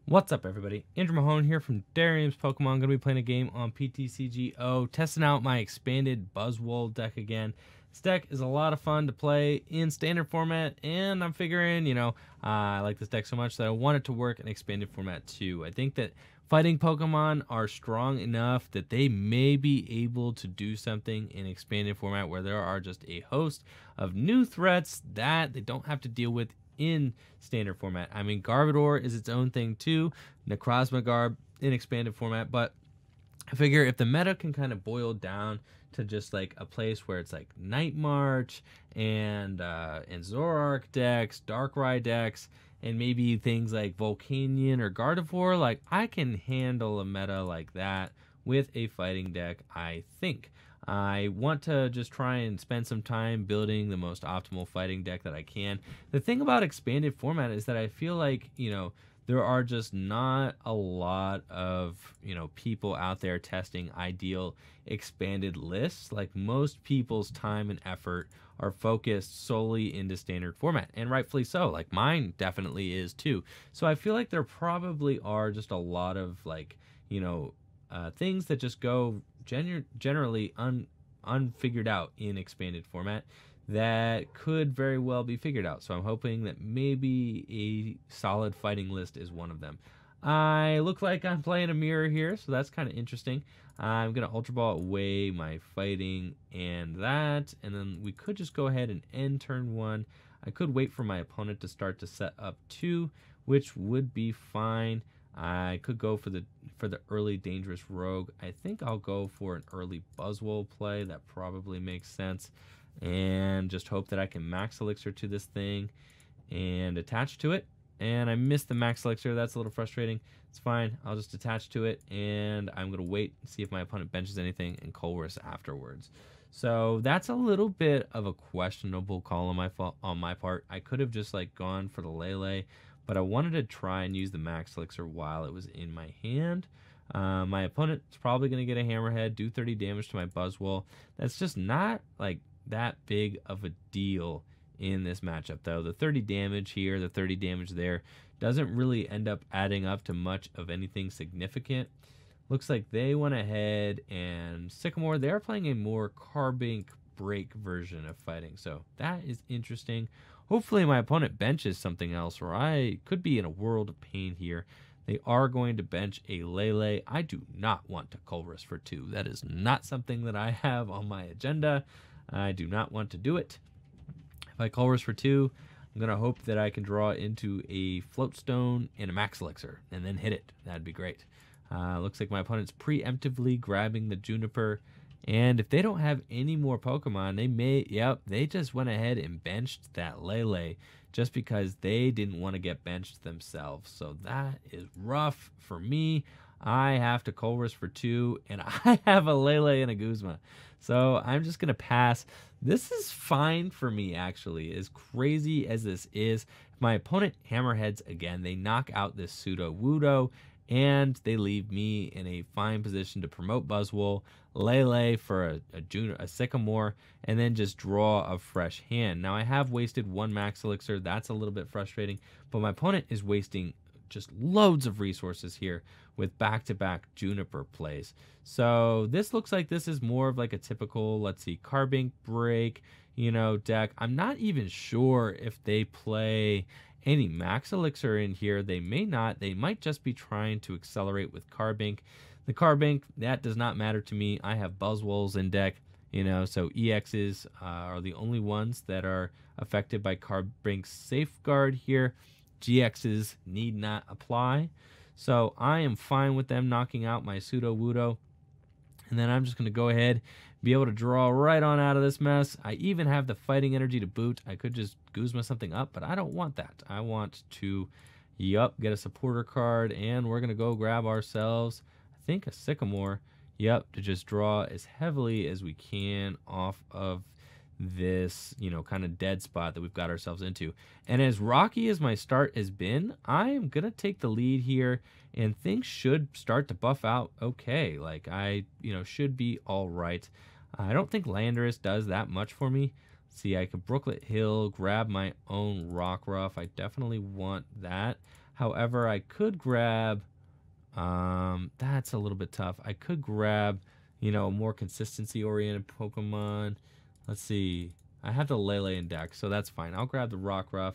What's up, everybody? Andrew Mahone here from Derium's Pokemon. Going to be playing a game on PTCG, testing out my expanded Buzzwole deck again. This deck is a lot of fun to play in standard format, and I'm figuring, I like this deck so much that I want it to work in expanded format too. I think that fighting Pokemon are strong enough that they may be able to do something in expanded format where there are just a host of new threats that they don't have to deal with in standard format. I mean, Garbodor is its own thing too, Necrozma Garb in expanded format, but I figure if the meta can kind of boil down to just like a place where it's like Night March and Zoroark decks, Darkrai decks, and maybe things like Volcanion or Gardevoir, like I can handle a meta like that with a fighting deck, I think. I want to just try and spend some time building the most optimal fighting deck that I can. The thing about expanded format is that I feel like, there are just not a lot of, people out there testing ideal expanded lists. Like most people's time and effort are focused solely into standard format, and rightfully so. Like mine definitely is too. So I feel like there probably are just a lot of things that just go generally unfigured out in expanded format that could very well be figured out. So I'm hoping that maybe a solid fighting list is one of them. I look like I'm playing a mirror here, so that's kind of interesting. I'm going to Ultra Ball away my fighting and that, and then we could just go ahead and end turn one. I could wait for my opponent to start to set up two, which would be fine. I could go for the early Dangerous Rogue. I think I'll go for an early Buzzwole play. That probably makes sense. And just hope that I can Max Elixir to this thing and attach to it. And I missed the Max Elixir. That's a little frustrating. It's fine. I'll just attach to it, and I'm going to wait and see if my opponent benches anything and Colress afterwards. So that's a little bit of a questionable call on my part. I could have just gone for the Lele, but I wanted to try and use the Max Elixir while it was in my hand. My opponent's probably going to get a Hammerhead, do 30 damage to my Buzzwole. That's just not that big of a deal in this matchup, though. The 30 damage here, the 30 damage there, doesn't really end up adding up to much of anything significant. Looks like they went ahead and Sycamore, they're playing a more Carbink break version of fighting, so that is interesting. Hopefully my opponent benches something else, or I could be in a world of pain here. They are going to bench a Lele. I do not want to Colress for 2. That is not something that I have on my agenda. I do not want to do it. If I Colress for 2, I'm going to hope that I can draw into a Floatstone and a Max Elixir and then hit it. That'd be great. Looks like my opponent's preemptively grabbing the Juniper. And if they don't have any more Pokemon, they just went ahead and benched that Lele just because they didn't want to get benched themselves. So that is rough for me. I have to Colress for 2, and I have a Lele and a Guzma. So I'm just going to pass. This is fine for me, actually. As crazy as this is, my opponent Hammerheads again. They knock out this Pseudo-Wudo, and they leave me in a fine position to promote Buzzwole, Lele for a Sycamore, and then just draw a fresh hand. Now, I have wasted 1 Max Elixir. That's a little bit frustrating, but my opponent is wasting just loads of resources here with back-to-back Juniper plays. So this looks like this is more of like a typical, let's see, Carbink break, deck. I'm not even sure if they play any Max Elixir in here. They may not. They might just be trying to accelerate with Carbink. The Carbink, that does not matter to me. I have Buzzwoles in deck, so EXs are the only ones that are affected by Carbink's Safeguard here. GXs need not apply. So I am fine with them knocking out my Pseudo-Wudo. And then I'm just going to go ahead, be able to draw right on out of this mess. I even have the fighting energy to boot. I could just Guzma something up, but I don't want that. I want to, get a supporter card, and we're going to go grab ourselves, I think, a Sycamore. To just draw as heavily as we can off of this, kind of dead spot that we've got ourselves into. And as rocky as my start has been, I am going to take the lead here, and things should start to buff out okay. I should be all right. I don't think Landorus does that much for me. See, I could Brooklet Hill, grab my own Rockruff. I definitely want that. However, I could grab, that's a little bit tough. I could grab, you know, a more consistency-oriented Pokemon. Let's see. I have the Lele in deck, so that's fine. I'll grab the Rockruff.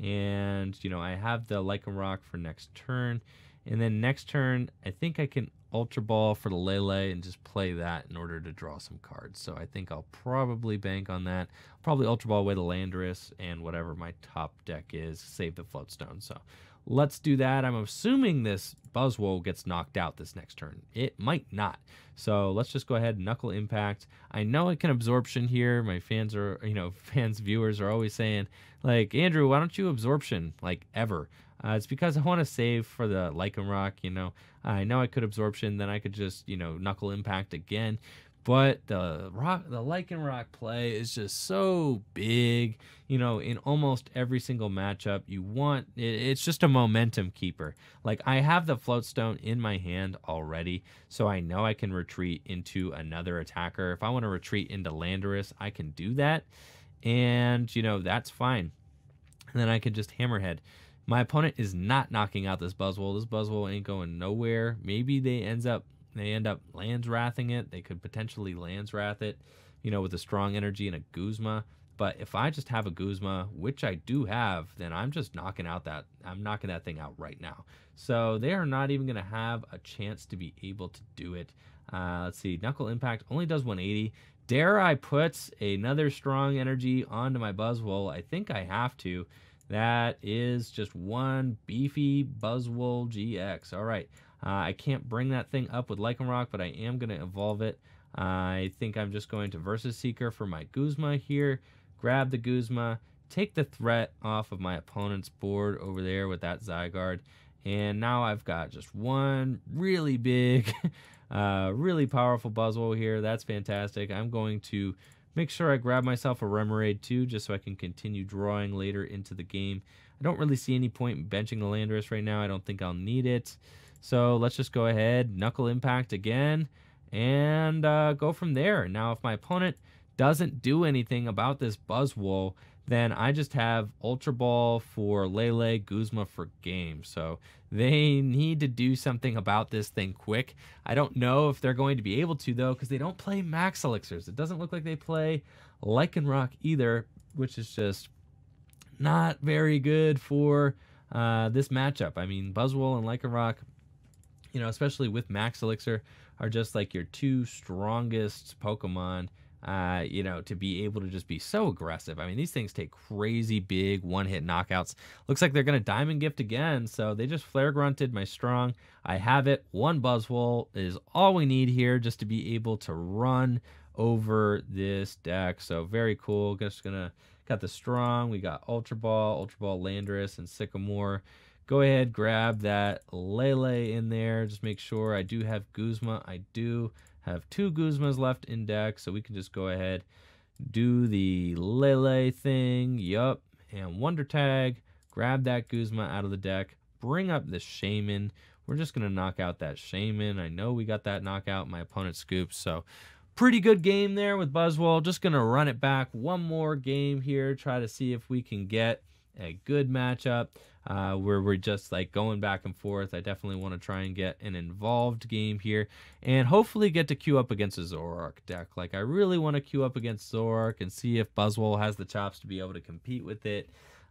And, you know, I have the Lycanroc for next turn. And then next turn, I think I can Ultra Ball for the Lele and just play that in order to draw some cards. So I think I'll probably bank on that. Probably Ultra Ball away the Landorus and whatever my top deck is, save the Floatstone. So let's do that. I'm assuming this Buzzwole gets knocked out this next turn. It might not. So let's just go ahead and Knuckle Impact. I know it can Absorption here. My fans are, you know, viewers are always saying, like, Andrew, why don't you Absorption, like, ever? It's because I want to save for the Lycanroc, you know. I know I could Absorption, then I could just, you know, Knuckle Impact again. But the Lycanroc play is just so big, you know, in almost every single matchup. You want, it's just a momentum keeper. Like, I have the Floatstone in my hand already, so I know I can retreat into another attacker. If I want to retreat into Landorus, I can do that. And, you know, that's fine. And then I can just Hammerhead. My opponent is not knocking out this Buzzwole. This Buzzwole ain't going nowhere. Maybe they end up Lands Wrathing it. They could potentially Lands Wrath it, you know, with a strong energy and a Guzma. But if I just have a Guzma, which I do have, then I'm just knocking that thing out right now. So they are not even going to have a chance to be able to do it. Let's see. Knuckle Impact only does 180. Dare I put another strong energy onto my Buzzwole? I think I have to. That is just one beefy Buzzwole GX. All right. I can't bring that thing up with Lycanroc, but I am going to evolve it. I think I'm just going to Versus Seeker for my Guzma here. Grab the Guzma. Take the threat off of my opponent's board over there with that Zygarde. And now I've got just one really big, really powerful Buzzwole here. That's fantastic. I'm going to make sure I grab myself a Remoraid too, just so I can continue drawing later into the game. I don't really see any point in benching the Landorus right now. I don't think I'll need it. So let's just go ahead, Knuckle Impact again, and go from there. Now, if my opponent doesn't do anything about this Buzzwole, then I just have Ultra Ball for Lele, Guzma for game. So they need to do something about this thing quick. I don't know if they're going to be able to, though, because they don't play Max Elixirs. It doesn't look like they play Lycanroc either, which is just not very good for this matchup. I mean, Buzzwole and Lycanroc, you know, especially with Max Elixir, are just like your two strongest Pokemon, you know, to be able to just be so aggressive. I mean, these things take crazy big one-hit knockouts. Looks like they're going to Diamond Gift again, so they just Flare Grunted my strong. I have it. One Buzzwole is all we need here just to be able to run over this deck. So very cool. Just gonna got the strong. We got Ultra Ball, Landorus, and Sycamore. Go ahead, grab that Lele in there. Just make sure I do have Guzma. I do have two Guzmas left in deck, so we can just go ahead, do the Lele thing. Yup. And Wonder Tag. Grab that Guzma out of the deck. Bring up the Shaman. We're just going to knock out that Shaman. I know we got that knockout. My opponent scoops, so pretty good game there with Buzzwole. Just going to run it back one more game here. Try to see if we can get a good matchup where we're just like going back and forth. I definitely want to try and get an involved game here and hopefully get to queue up against a Zoroark deck. Like, I really want to queue up against Zoroark and see if Buzzwole has the chops to be able to compete with it.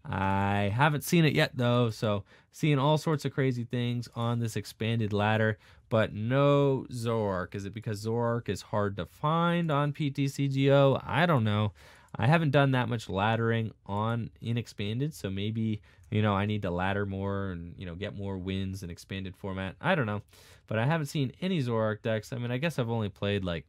I haven't seen it yet, though, so seeing all sorts of crazy things on this expanded ladder, but no Zoroark. Is it because Zoroark is hard to find on PTCGO? I don't know. I haven't done that much laddering in expanded, so maybe, you know, I need to ladder more and, you know, get more wins in expanded format. I don't know, but I haven't seen any Zoroark decks. I mean, I guess I've only played like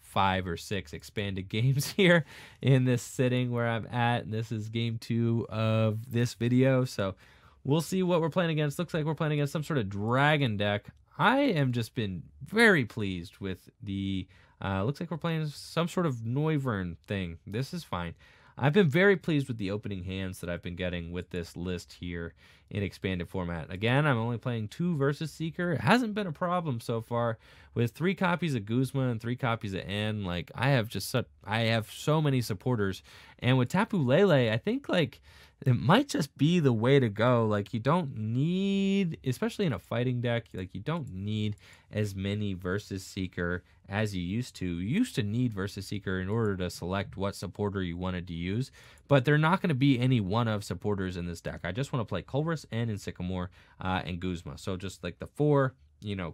5 or 6 expanded games here in this sitting where I'm at, and this is game 2 of this video, so we'll see what we're playing against. Looks like we're playing against some sort of dragon deck. I am just been very pleased with the looks like we're playing some sort of Noivern thing. This is fine. I've been very pleased with the opening hands that I've been getting with this list here. in expanded format. Again, I'm only playing 2 versus Seeker. It hasn't been a problem so far with 3 copies of Guzma and 3 copies of N. Like I have so many supporters, and with Tapu Lele, I think like it might just be the way to go. Like you don't need, especially in a fighting deck, like you don't need as many versus Seeker as you used to. You used to need versus Seeker in order to select what supporter you wanted to use, but they're not going to be any one of supporters in this deck. I just want to play Colress and Sycamore and Guzma. So just like the 4,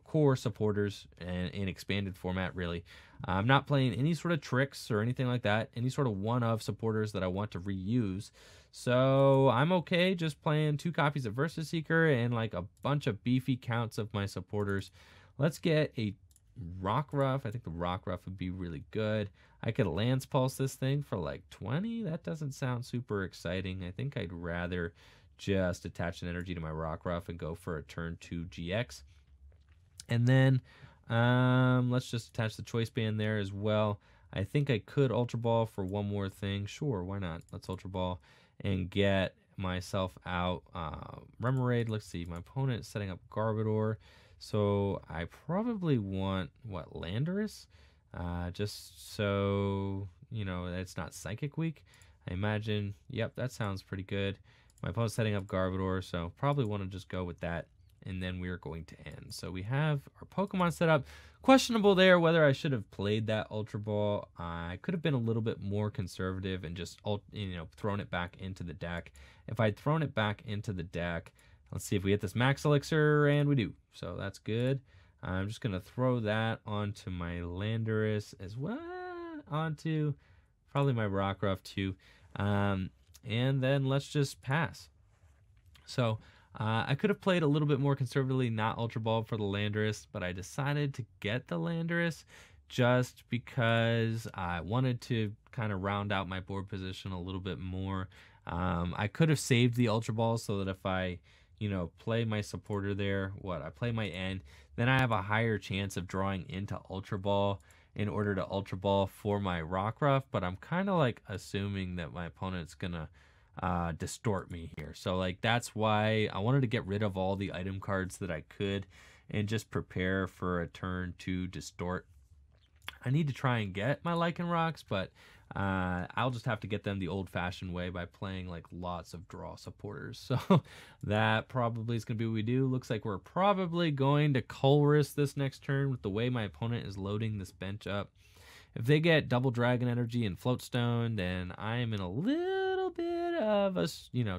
core supporters and in expanded format, really. I'm not playing any sort of tricks or anything like that, any sort of one of supporters that I want to reuse. So I'm okay just playing 2 copies of Versus Seeker and like a bunch of beefy counts of my supporters. Let's get a Rockruff. I think the Rockruff would be really good. I could Lance Pulse this thing for like 20. That doesn't sound super exciting. I think I'd rather just attach an energy to my Rockruff and go for a turn 2 GX. And then let's just attach the Choice Band there as well. I think I could Ultra Ball for one more thing. Sure, why not? Let's Ultra Ball and get myself out. Remoraid, let's see. My opponent is setting up Garbodor. So I probably want, Landorus? Just so, it's not Psychic Weak. I imagine, yep, that sounds pretty good. My opponent's setting up Garbodor, so probably want to just go with that. And then we are going to end. So we have our Pokemon set up. Questionable there whether I should have played that Ultra Ball. I could have been a little bit more conservative and just thrown it back into the deck. If I'd thrown it back into the deck, let's see if we hit this Max Elixir, and we do. So that's good. I'm just going to throw that onto my Landorus as well, onto probably my Rockruff too. And then let's just pass. So I could have played a little bit more conservatively, not Ultra Ball for the Landorus, but I decided to get the Landorus just because I wanted to kind of round out my board position a little bit more. I could have saved the Ultra Ball so that if I, play my supporter there, I play my N, then I have a higher chance of drawing into Ultra Ball in order to Ultra Ball for my Rockruff, but I'm kind of like assuming that my opponent's going to distort me here. So like that's why I wanted to get rid of all the item cards that I could and just prepare for a turn to distort. I need to try and get my Lycanrocs, but I'll just have to get them the old-fashioned way by playing like lots of draw supporters. So that probably is going to be what we do. Looks like we're probably going to Colress this next turn with the way my opponent is loading this bench up. If they get Double Dragon Energy and Floatstone, then I am in a little bit of a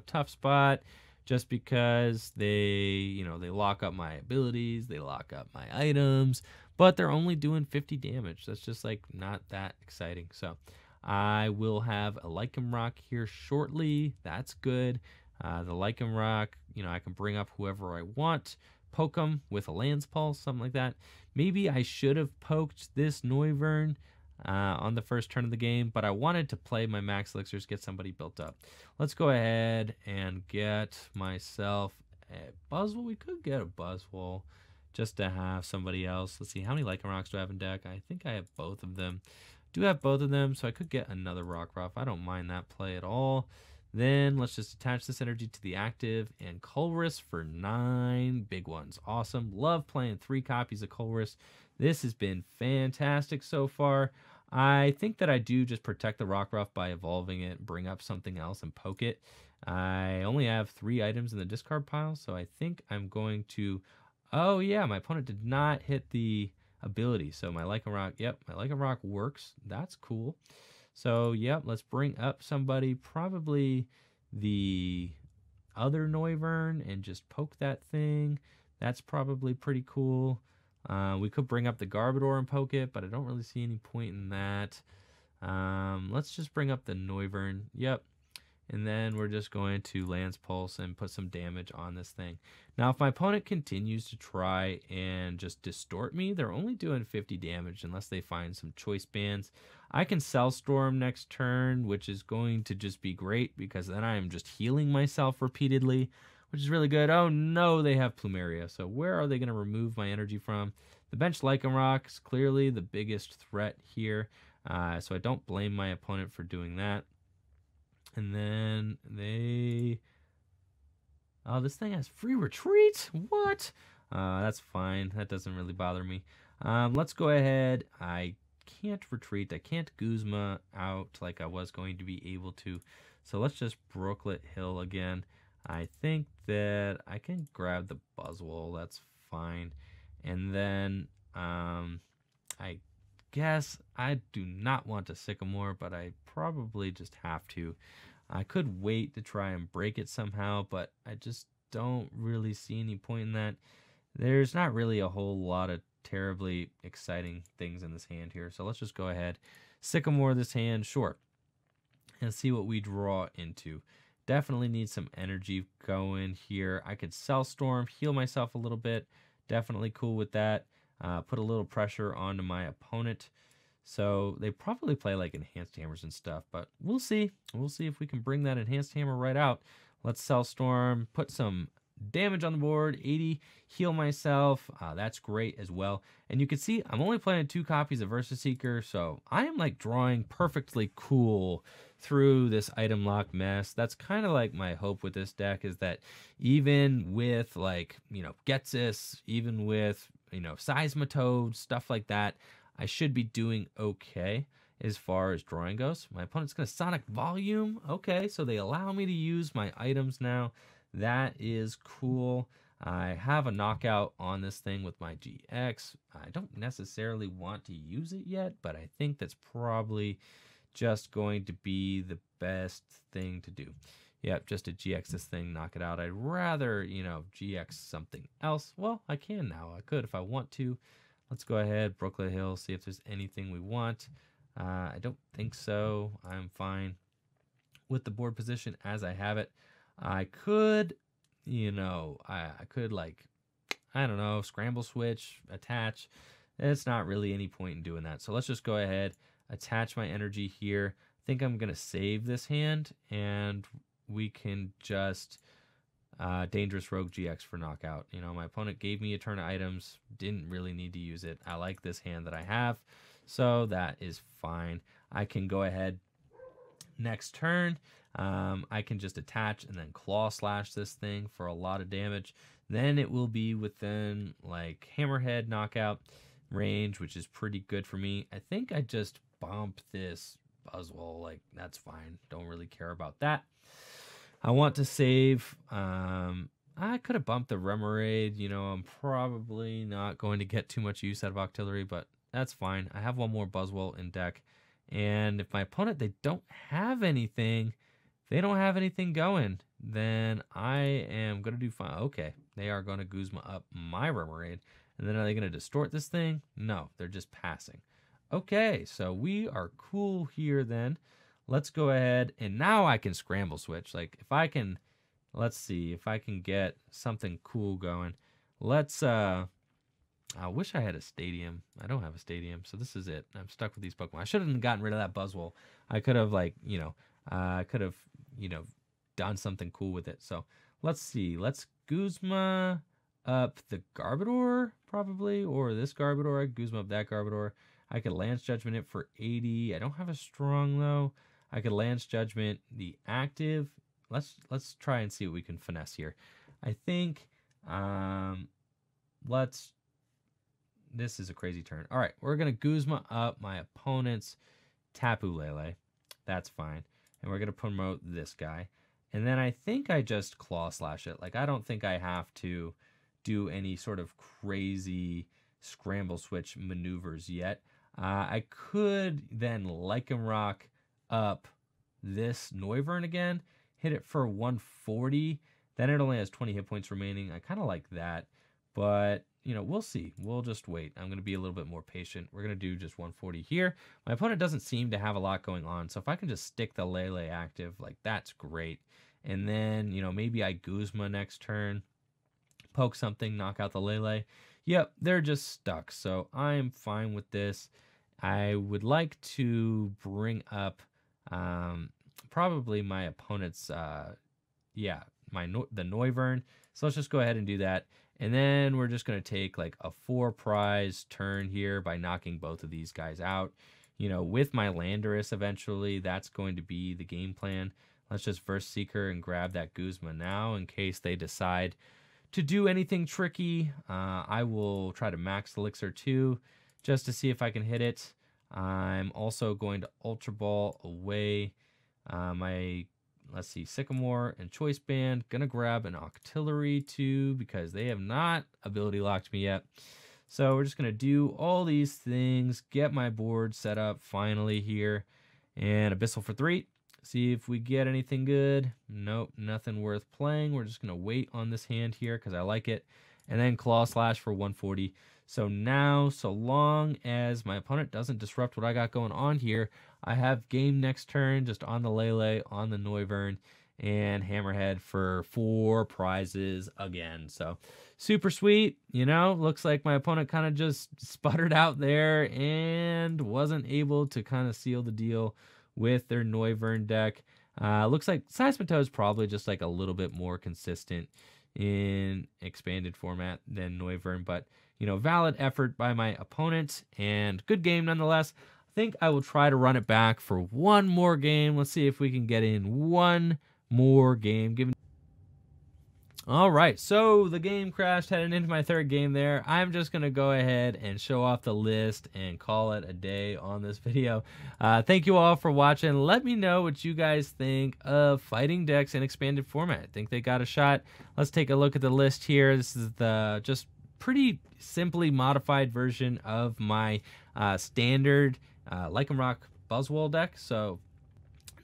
tough spot, just because they they lock up my abilities, they lock up my items, but they're only doing 50 damage. That's just like not that exciting. So I will have a Lycanroc here shortly. That's good. The Lycanroc, I can bring up whoever I want, poke them with a Lance Pulse, something like that. Maybe I should have poked this Noivern on the first turn of the game, but I wanted to play my Max Elixirs, get somebody built up. Let's go ahead and get myself a Buzzwole. We could get a Buzzwole just to have somebody else. Let's see, how many Lycanrocs do I have in deck? I think I have both of them. Do have both of them, so I could get another Rockruff. I don't mind that play at all. Then let's just attach this energy to the active and Colress for 9 big ones. Awesome. Love playing 3 copies of Colress. This has been fantastic so far. I think that I do just protect the Rockruff by evolving it, bring up something else, and poke it. I only have 3 items in the discard pile, so I think I'm going to... Oh, yeah, my opponent did not hit the ability. So my Lycanroc, my Lycanroc works. That's cool. So, let's bring up somebody, probably the other Noivern, and just poke that thing. That's probably pretty cool. We could bring up the Garbodor and poke it, but I don't really see any point in that. Let's just bring up the Noivern. And then we're just going to Lance Pulse and put some damage on this thing. Now, if my opponent continues to try and just distort me, they're only doing 50 damage unless they find some choice bands. I can Cell Storm next turn, which is going to just be great because then I am just healing myself repeatedly, which is really good. Oh no, they have Plumeria. So where are they going to remove my energy from? The bench Lycanroc is clearly the biggest threat here. So I don't blame my opponent for doing that. And then they Oh, this thing has free retreat? What? That's fine. That doesn't really bother me. Let's go ahead. I can't retreat. I can't Guzma out like I was going to be able to. So let's just Brooklet Hill again. I think that I can grab the Buzzwole. That's fine. And then I guess I do not want to Sycamore, but I probably just have to. I could wait to try and break it somehow, but I just don't really see any point in that. There's not really a whole lot of terribly exciting things in this hand here. So let's just go ahead, Sycamore this hand, sure, and see what we draw into. Definitely need some energy going here. I could Cell Storm, heal myself a little bit. Definitely cool with that. Put a little pressure onto my opponent. So they probably play like enhanced hammers and stuff, but we'll see. We'll see if we can bring that enhanced hammer right out. Let's Cell Storm, put some damage on the board, 80, heal myself. That's great as well. And you can see I'm only playing 2 copies of Versus Seeker, so I am like drawing perfectly cool through this item lock mess. That's kind of like my hope with this deck, is that even with like, Getsis, even with, Seismitoad, stuff like that, I should be doing okay as far as drawing goes. My opponent's going to Sonic Volume. Okay, so they allow me to use my items now. That is cool. I have a knockout on this thing with my GX. I don't necessarily want to use it yet, but I think that's probably just going to be the best thing to do. Yep, just to GX this thing, knock it out. I'd rather, GX something else. Well, I can now. I could if I want to. Let's go ahead, Brooklet Hill, see if there's anything we want. I don't think so. I'm fine with the board position as I have it. I could, I could like, I don't know, scramble switch, attach. It's not really any point in doing that. So let's just go ahead, attach my energy here. I think I'm going to save this hand, and we can just Dangerous Rogue GX for knockout. My opponent gave me a turn of items, didn't really need to use it. I like this hand that I have, so that is fine. I can go ahead next turn. I can just attach and then Claw Slash this thing for a lot of damage. Then it will be within like Hammerhead knockout range, which is pretty good for me. I think I just bump this Buzzwole, like that's fine. Don't really care about that. I want to save. I could have bumped the Remoraid. I'm probably not going to get too much use out of Octillery, but that's fine. I have one more Buzzwole in deck. And if my opponent, they don't have anything going, then I am going to do fine. Okay, they are going to Guzma up my Remoraid. And then are they going to distort this thing? No, they're just passing. Okay, so we are cool here then. Let's go ahead, and now I can scramble switch. Like if I can, let's see if I can get something cool going. Let's I wish I had a stadium. I don't have a stadium, so this is it. I'm stuck with these Pokemon. I should have gotten rid of that Buzzwole. I could have done something cool with it. So let's see. Let's Guzma up the Garbodor probably, or this Garbodor. I Guzma up that Garbodor. I could Lance Judgment it for 80. I don't have a strong though. I could Lance Judgment the active. Let's try and see what we can finesse here. I think this is a crazy turn. All right, we're going to Guzma up my opponent's Tapu Lele. That's fine. And we're going to promote this guy. And then I think I just Claw Slash it. Like, I don't think I have to do any sort of crazy scramble switch maneuvers yet. I could then Lycanroc up this Noivern again, hit it for 140. Then it only has 20 hit points remaining. I kind of like that. But, we'll see. We'll just wait. I'm going to be a little bit more patient. We're going to do just 140 here. My opponent doesn't seem to have a lot going on. So if I can just stick the Lele active, like, that's great. And then, maybe I Guzma next turn, poke something, knock out the Lele. Yep, they're just stuck. So I'm fine with this. I would like to bring up probably my opponent's, the Noivern. So let's just go ahead and do that. And then we're just going to take like a 4-prize turn here by knocking both of these guys out. With my Landorus eventually, that's going to be the game plan. Let's just Verse Seeker and grab that Guzma now in case they decide to do anything tricky. I will try to max Elixir too, just to see if I can hit it. I'm also going to Ultra Ball away my, let's see, Sycamore and Choice Band. Gonna grab an Octillery too because they have not ability locked me yet. So we're just gonna do all these things, get my board set up finally here, and Abyssal for 3. See if we get anything good. Nope, nothing worth playing. We're just going to wait on this hand here because I like it. And then Claw Slash for 140. So now, so long as my opponent doesn't disrupt what I got going on here, I have game next turn just on the Lele, on the Noivern, and Hammerhead for 4 prizes again. So super sweet. You know, looks like my opponent kind of just sputtered out there and wasn't able to kind of seal the deal with their Noivern deck. Looks like Seismitoad is probably just like a little bit more consistent in expanded format than Noivern, but you know, valid effort by my opponent and good game nonetheless. I think I will try to run it back for one more game. Let's see if we can get in one more game. All right, so the game crashed heading into my third game there. I'm just going to go ahead and show off the list and call it a day on this video. Thank you all for watching. Let me know what you guys think of fighting decks in expanded format. I think they got a shot. Let's take a look at the list here. This is the just pretty simply modified version of my standard Lycanroc Buzzwole deck. So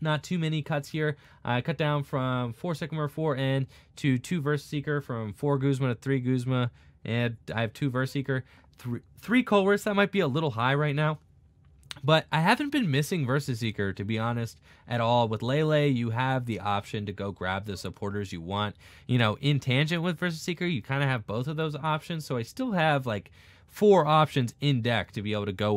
not too many cuts here. I cut down from 4 Sycamore, 4 N to 2 Verse Seeker, from 4 Guzma to 3 Guzma, and I have 2 Verse Seeker, 3 Colress. That might be a little high right now, but I haven't been missing Versus Seeker, to be honest, at all. With Lele, you have the option to go grab the supporters you want. You know, in tangent with Versus Seeker, you kind of have both of those options, so I still have like 4 options in deck to be able to go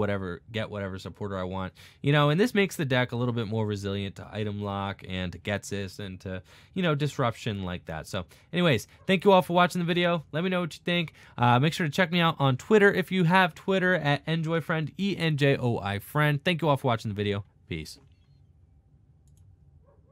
get whatever supporter I want. You know, and this makes the deck a little bit more resilient to item lock and to Getsis and to, you know, disruption like that. So anyways, thank you all for watching the video. Let me know what you think. Make sure to check me out on Twitter if you have Twitter at enjoyfriend, ENJOI friend. Thank you all for watching the video. Peace.